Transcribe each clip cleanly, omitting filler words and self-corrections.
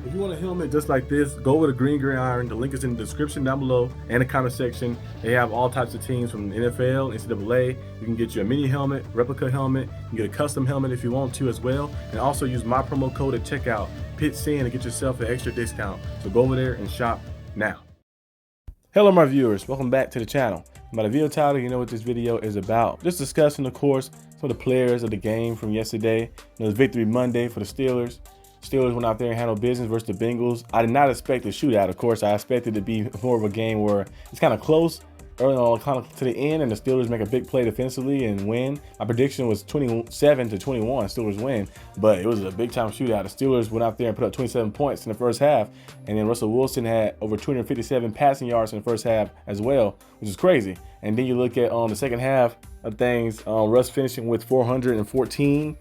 If you want a helmet just like this, go with a green iron. The link is in the description down below and the comment section. They have all types of teams from the NFL, NCAA. You can get you a mini helmet, replica helmet. You can get a custom helmet if you want to as well. And also use my promo code at checkout, PITSIN, to get yourself an extra discount. So go over there and shop now. Hello my viewers, welcome back to the channel. By the video title, you know what this video is about. Just discussing, of course, some of the players of the game from yesterday. It was Victory Monday for the Steelers. Steelers went out there and handled business versus the Bengals. I did not expect a shootout, of course. I expected it to be more of a game where it's kind of close early on, kind of to the end, and the Steelers make a big play defensively and win. My prediction was 27-21, Steelers win, but it was a big time shootout. The Steelers went out there and put up 27 points in the first half, and then Russell Wilson had over 257 passing yards in the first half as well, which is crazy. And then you look at the second half of things, Russ finishing with 414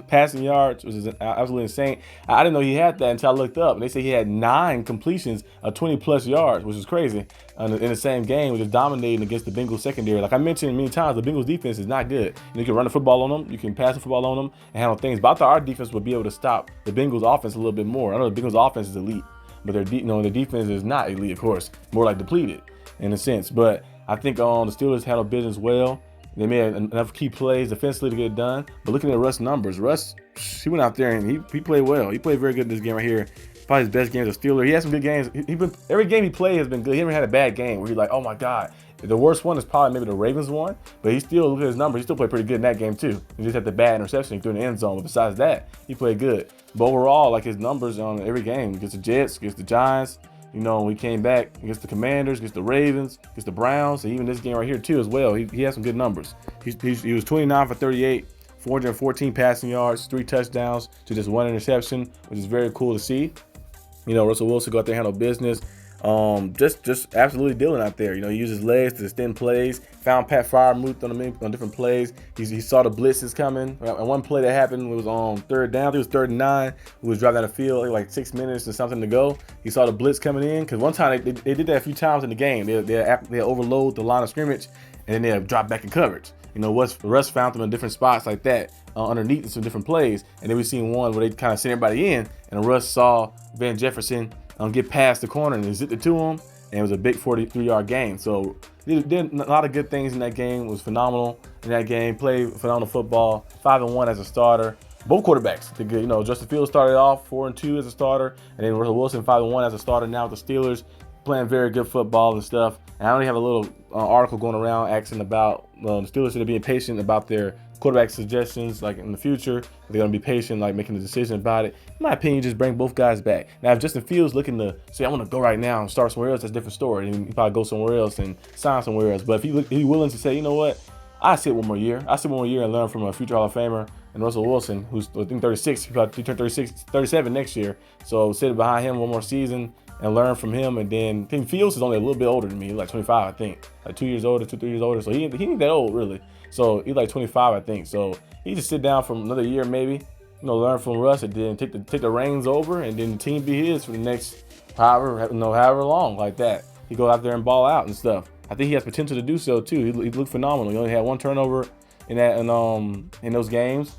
passing yards, which is absolutely insane. I didn't know he had that until I looked up, and they say he had 9 completions of 20+ yards, which is crazy, in the same game, which is dominating against the Bengals secondary. Like I mentioned many times, the Bengals defense is not good. You can run the football on them, you can pass the football on them, and handle things. But I thought our defense would be able to stop the Bengals offense a little bit more. I know the Bengals offense is elite, but their defense is not elite, of course, more like depleted in a sense. But I think the Steelers handled business well. They made enough key plays defensively to get it done. But looking at Russ' numbers, Russ, he went out there and he played well. He played very good in this game right here. Probably his best game as a Steeler. He had some good games. Every game he played has been good. He never had a bad game where he's like, oh my God. The worst one is probably maybe the Ravens one, but he still, look at his numbers, he still played pretty good in that game too. He just had the bad interception through the end zone, but besides that, he played good. But overall, like his numbers on every game, against the Jets, against the Giants, you know, we came back against the Commanders, against the Ravens, against the Browns, and even this game right here too as well. He had some good numbers. He was 29 for 38, 414 passing yards, 3 touchdowns to just 1 interception, which is very cool to see. You know, Russell Wilson go out there and handle business. Just absolutely dealing out there. You know, he used his legs to extend plays, found Pat Freiermuth on different plays. He saw the blitzes coming. And one play that happened was on 3rd down. I think it was 3rd and 9. He was driving down the field, like 6 minutes or something to go. He saw the blitz coming in, because one time they did that a few times in the game. They overload the line of scrimmage, and then they'll drop back in coverage. You know, Russ found them in different spots like that, underneath some different plays. And then we seen one where they kind of sent everybody in, and Russ saw Van Jefferson get past the corner and zipped it to him, and it was a big 43-yard gain. So they did a lot of good things in that game. It was phenomenal in that game. Played phenomenal football. 5-1 as a starter. Both quarterbacks did good. You know, Justin Fields started off 4-2 as a starter, and then Russell Wilson 5-1 as a starter now with the Steelers, playing very good football and stuff. And I only have a little article going around asking about the Steelers should be patient about their quarterback suggestions, like in the future. They're going to be patient, like making a decision about it. In my opinion, just bring both guys back. Now, if Justin Fields looking to say, I want to go right now and start somewhere else, that's a different story. And he probably go somewhere else and sign somewhere else. But if he's willing to say, you know what, I sit one more year. I sit one more year and learn from a future Hall of Famer and Russell Wilson, who's I think 36. He probably turned 37 next year. So sit behind him one more season and learn from him. And then I think Fields is only a little bit older than me, like 25, I think, like 2 years older, 3 years older. So he ain't that old really. So he's like 25, I think. So he just sit down for another year, maybe, you know, learn from Russ, and then take the reins over, and then the team be his for the next however long, like that. He go out there and ball out and stuff. I think he has potential to do so too. He looked phenomenal. He only had 1 turnover in those games.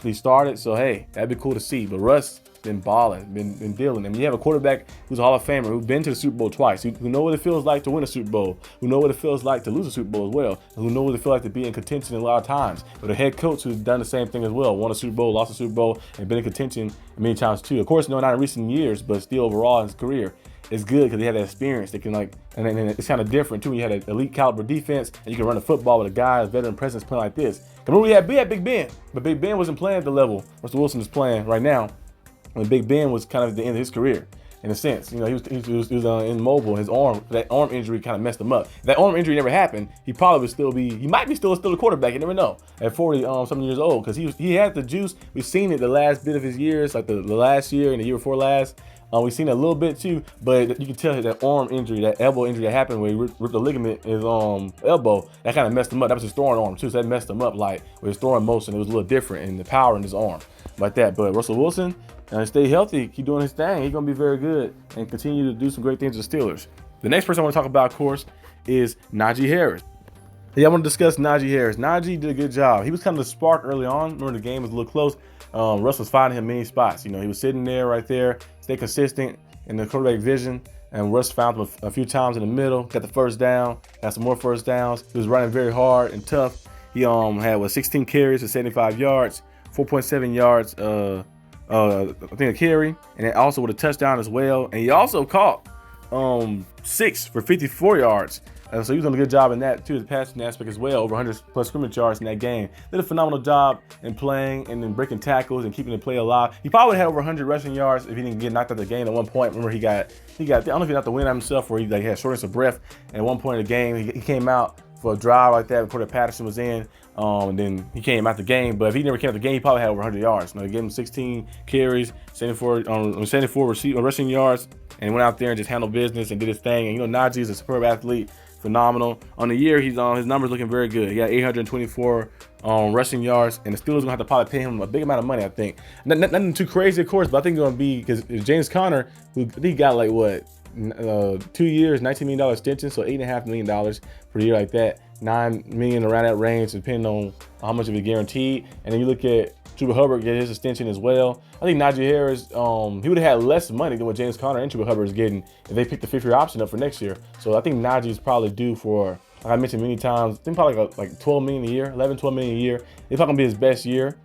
He started, so hey, that'd be cool to see. But Russ been balling, been dealing. I mean, you have a quarterback who's a Hall of Famer, who's been to the Super Bowl twice, who know what it feels like to win a Super Bowl, who know what it feels like to lose a Super Bowl as well, and who know what it feels like to be in contention a lot of times. But a head coach who's done the same thing as well, won a Super Bowl, lost a Super Bowl, and been in contention many times too. Of course, no, not in recent years, but still overall in his career, it's good because he had that experience. They can and it's kind of different too. When you had an elite caliber defense and you can run the football with a guy, a veteran presence playing like this. Remember, we had Big Ben, but Big Ben wasn't playing at the level Russell Wilson is playing right now. When Big Ben was kind of at the end of his career, in a sense, you know, he was immobile. That arm injury kind of messed him up. If that arm injury never happened, he probably would still be. He might be still a quarterback. You never know. At 40 something years old, because he had the juice. We've seen it the last bit of his years, like the last year and the year before last. We've seen it a little bit too, but you can tell that arm injury, that elbow injury that happened where he ripped the ligament in his elbow, that kind of messed him up. That was his throwing arm too, so that messed him up. Like with his throwing motion, it was a little different in the power in his arm, like that. But Russell Wilson, stay healthy, keep doing his thing. He's gonna be very good and continue to do some great things with the Steelers. The next person I want to talk about, of course, is Najee Harris. Yeah, I want to discuss Najee Harris. Najee did a good job. He was kind of the spark early on. Remember, the game was a little close. Russ was finding him many spots. He was sitting there right there, stay consistent in the quarterback vision. And Russ found him a few times in the middle, got the first down, got some more first downs. He was running very hard and tough. He had 16 carries for 75 yards, 4.7 yards, I think a carry, and then also with a touchdown as well. And he also caught 6 for 54 yards. So he was doing a good job in that too, the passing aspect as well, over 100 plus scrimmage yards in that game. Did a phenomenal job in playing and then breaking tackles and keeping the play alive. He probably had over 100 rushing yards if he didn't get knocked out of the game at one point. Remember he got I don't know if he got the win on himself where he had shortness of breath. And at one point in the game, he came out for a drive like that before the Patterson was in. And then he came out the game. But if he never came out the game, he probably had over 100 yards. They gave him 16 carries, 74 rushing yards, and went out there and just handled business and did his thing. And Najee is a superb athlete. Phenomenal. On the year, his numbers looking very good. He got 824 rushing yards, and the Steelers gonna have to probably pay him a big amount of money, I think. Nothing too crazy, of course, but I think it's gonna be because James Conner, who he got like 2 years, $19 million extension, so $8.5 million per year like that. $9 million around that range, depending on how much of it guaranteed. And then you look at Chuba Hubbard get his extension as well. I think Najee Harris, he would have had less money than what James Conner and Chuba Hubbard is getting if they picked the 5th-year option up for next year. So I think Najee is probably due for, like I mentioned many times, I think probably like $12 million a year, $11, $12 million a year. It's probably gonna be his best year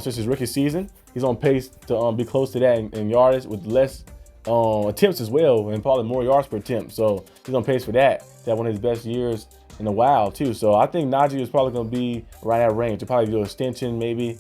since his rookie season. He's on pace to be close to that in yardage with less attempts as well, and probably more yards per attempt. So he's on pace for that. To have one of his best years in a while too. So I think Najee is probably gonna be around that range. He'll probably do an extension, maybe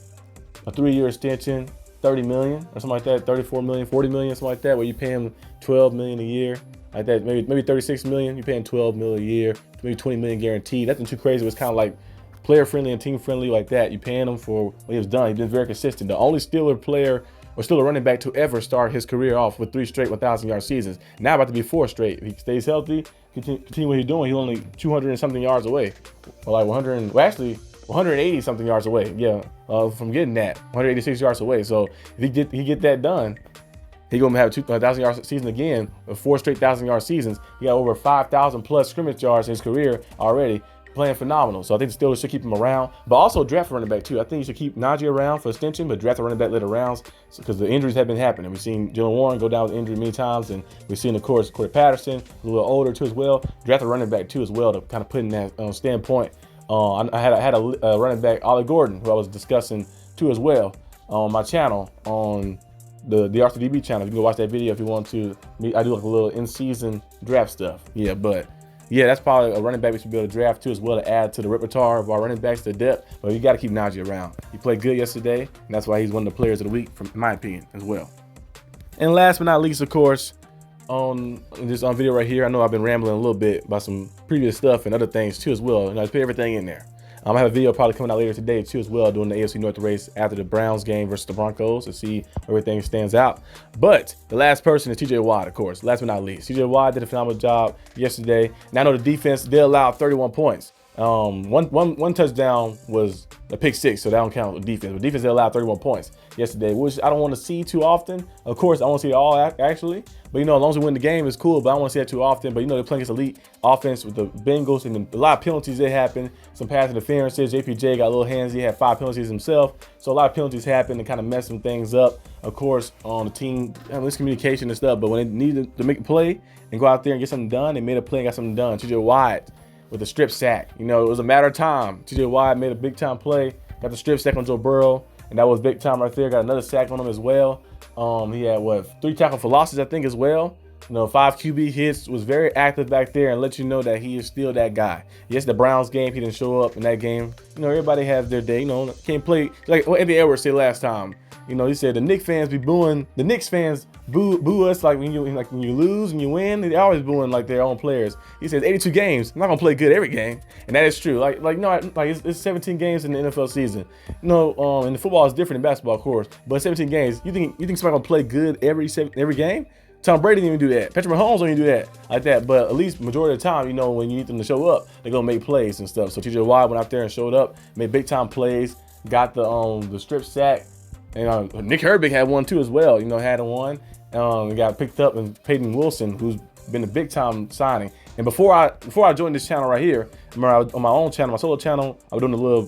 a 3-year extension, 30 million or something like that, 34 million, 40 million, something like that, where you pay him 12 million a year, like that, maybe 36 million, you pay him 12 million a year, maybe 20 million guaranteed. Nothing too crazy. It was kind of like player friendly and team friendly like that. You paying him for what he was done. He's been very consistent. The only Steeler player or Steeler running back to ever start his career off with 3 straight 1,000-yard seasons. Now about to be 4 straight. If he stays healthy, continue what he's doing, he's only 200 and something yards away, or like 180 something yards away. Yeah, from getting that 186 yards away. So if he get that done, he's gonna have 1,000-yard season again, with 4 straight 1,000-yard seasons. He got over 5,000 plus scrimmage yards in his career already. Playing phenomenal. So I think the Steelers should keep him around, but also draft a running back too. I think you should keep Najee around for extension, but draft a running back later rounds because the injuries have been happening. We've seen Jalen Warren go down with injury many times, and we've seen, of course, Corey Patterson, a little older too as well. Draft a running back too as well to kind of put in that standpoint. I had a running back, Ollie Gordon, who I was discussing too as well on my channel, on the Arsenal D.B channel. You can go watch that video if you want to. I do like a little in-season draft stuff. Yeah, that's probably a running back we should be able to draft too as well to add to the repertoire of our running backs, the depth. But you got to keep Najee around. He played good yesterday, and that's why he's one of the players of the week, in my opinion, as well. And last but not least, of course, on this video right here, I know I've been rambling a little bit about some previous stuff and other things too as well, and I just put everything in there. I have a video probably coming out later today too as well, doing the AFC North race after the Browns game versus the Broncos to see where everything stands out. But the last person is TJ Watt, of course, last but not least. TJ Watt did a phenomenal job yesterday. Now I know the defense, they allowed 31 points. One touchdown was a pick 6, so that don't count with defense. But defense, they allowed 31 points yesterday, which I don't want to see too often. Of course, I want to see it all actually. But as long as we win the game, it's cool. But I don't want to see that too often. But they're playing against elite offense with the Bengals, and a lot of penalties that happen. Some pass interferences. JPJ got a little hands. He had 5 penalties himself. So a lot of penalties happen and kind of mess some things up. Of course, on the team, miscommunication and stuff. But when they needed to make a play and go out there and get something done, they made a play and got something done. TJ Watt with a strip sack. It was a matter of time. TJ Watt made a big time play, got the strip sack on Joe Burrow, and that was big time right there. Got another sack on him as well. He had 3 tackle for losses, I think, as well. 5 QB hits, was very active back there and let you know that he is still that guy. Yes, the Browns game, he didn't show up in that game. Everybody has their day. Can't play like what Andy Edwards said last time. He said the Knicks fans be booing. The Knicks fans boo us when you lose and you win. They always booing like their own players. He says 82 games. I'm not gonna play good every game, and that is true. It's 17 games in the NFL season. And the football is different than basketball, of course. But 17 games. You think somebody gonna play good every game? Tom Brady didn't even do that. Patrick Mahomes don't even do that like that. But at least majority of the time, when you need them to show up, they're gonna make plays and stuff. So TJ Watt went out there and showed up, made big time plays, got the strip sack. And Nick Herbig had one too as well. Had one. Got picked up, and Peyton Wilson, who's been a big time signing. And before I joined this channel right here, remember on my own channel, my solo channel, I was doing a little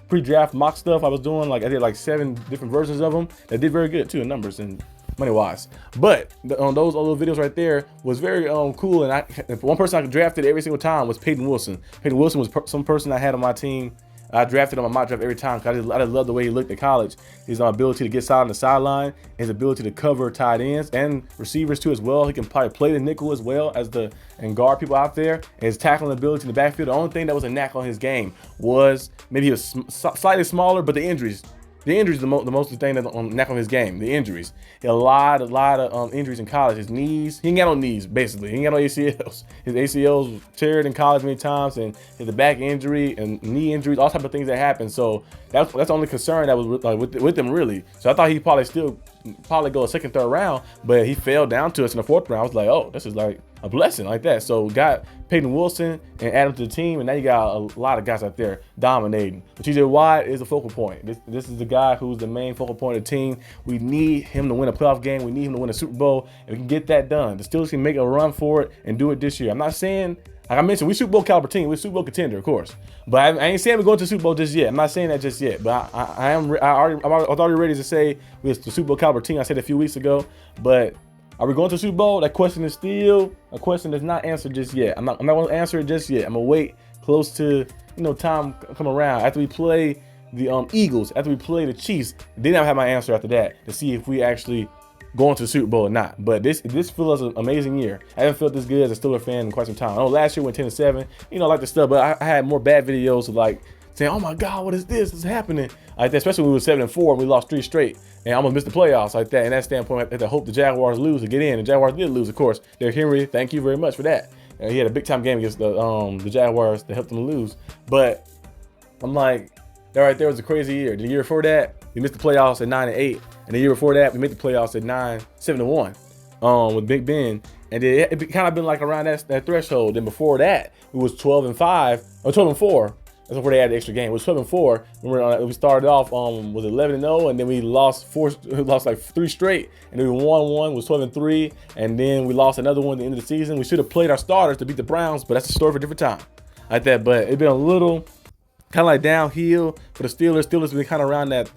pre-draft mock stuff I was doing. Like I did like 7 different versions of them that did very good too in numbers and money-wise. But on those little videos right there was very cool. And one person I drafted every single time was Peyton Wilson. Peyton Wilson was some person I had on my team. I drafted on my mock draft every time because I just love the way he looked at college. His ability to get side on the sideline, his ability to cover tight ends and receivers too as well. He can probably play the nickel as well as and guard people out there. And his tackling ability in the backfield. The only thing that was a knack on his game was maybe he was slightly smaller, but the injuries. The injuries, the most thing that's on knack on his game. The injuries. He had a lot of injuries in college. His knees. He ain't got no knees basically. He ain't got no ACLs. His ACLs were teared in college many times, and he had the back injury and knee injuries, all type of things that happen. So that's the only concern that was with him really. So I thought he'd probably go a second, third round, but he fell down to us in the 4th round. I was like, oh, this is like a blessing like that. So got Peyton Wilson and add him to the team, and now you got a lot of guys out there dominating. But TJ Watt is a focal point. This is the guy who's the main focal point of the team. We need him to win a playoff game. We need him to win a Super Bowl, and we can get that done. The Steelers can make a run for it and do it this year. I'm not saying, like I mentioned, we Super Bowl caliber team. We're Super Bowl contender, of course. But I ain't saying we're going to the Super Bowl just yet. I'm not saying that just yet. But I'm already ready to say we're the Super Bowl caliber team. I said it a few weeks ago. But are we going to the Super Bowl? That question is still a question that's not answered just yet. I'm not going to answer it just yet. I'm going to wait close to time come around after we play the Eagles, after we play the Chiefs. Then I'll have my answer after that to see if we actually going to the Super Bowl or not. But this feels an amazing year. I haven't felt this good as a Steelers fan in quite some time. I know last year we went 10-7, like the stuff, but I had more bad videos of like saying, oh my God, what is this? What's happening? Like that, especially when we were 7-4 and we lost 3 straight and almost missed the playoffs like that. And that standpoint, I had to hope the Jaguars lose to get in. And Jaguars did lose, of course. Derrick Henry, thank you very much for that. He had a big time game against the Jaguars to help them lose. But I'm like, that right there was a crazy year. The year before that, we missed the playoffs at 9-8. And the year before that, we made the playoffs at 7-1 with Big Ben. And then it kind of been like around that threshold. Then before that, we was 12-5 or 12-4. That's before they had the extra game. It was 12-4. We started off was 11-0, and then we lost like 3 straight, and then we won one. Was 12-3, and then we lost another one at the end of the season. We should have played our starters to beat the Browns, but that's a story for a different time, like that. But it's been a little kind of like downhill for the Steelers. Steelers been kind of around that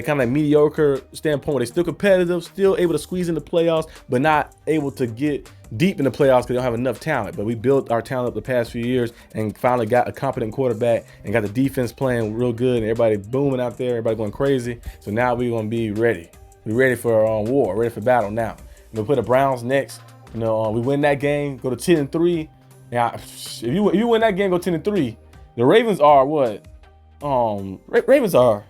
kind of mediocre standpoint where they're still competitive, still able to squeeze in the playoffs, but not able to get deep in the playoffs because they don't have enough talent. But we built our talent up the past few years and finally got a competent quarterback and got the defense playing real good and everybody booming out there, everybody going crazy. So now we're going to be ready. We're ready for war, ready for battle now. We'll put the Browns next. We win that game, go to 10-3. Now, if you win that game, go 10-3. The Ravens are what? Ravens are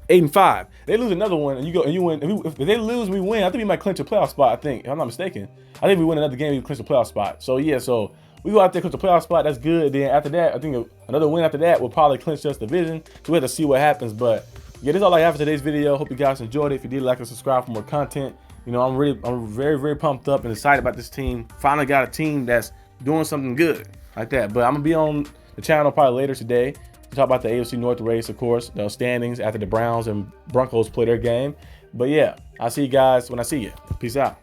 8-5. They lose another one, and you win. If they lose, we win. I think we might clinch a playoff spot. I think, if I'm not mistaken. I think we win another game, we clinch a playoff spot. So yeah, so we go out there, clinch the playoff spot. That's good. Then after that, I think another win after that will probably clinch us division. So we have to see what happens. But yeah, this is all I have for today's video. Hope you guys enjoyed it. If you did, like and subscribe for more content. I'm very, very pumped up and excited about this team. Finally got a team that's doing something good like that. But I'm gonna be on the channel probably later today. Talk about the AFC North race, of course, the standings after the Browns and Broncos play their game. But yeah, I'll see you guys when I see you. Peace out.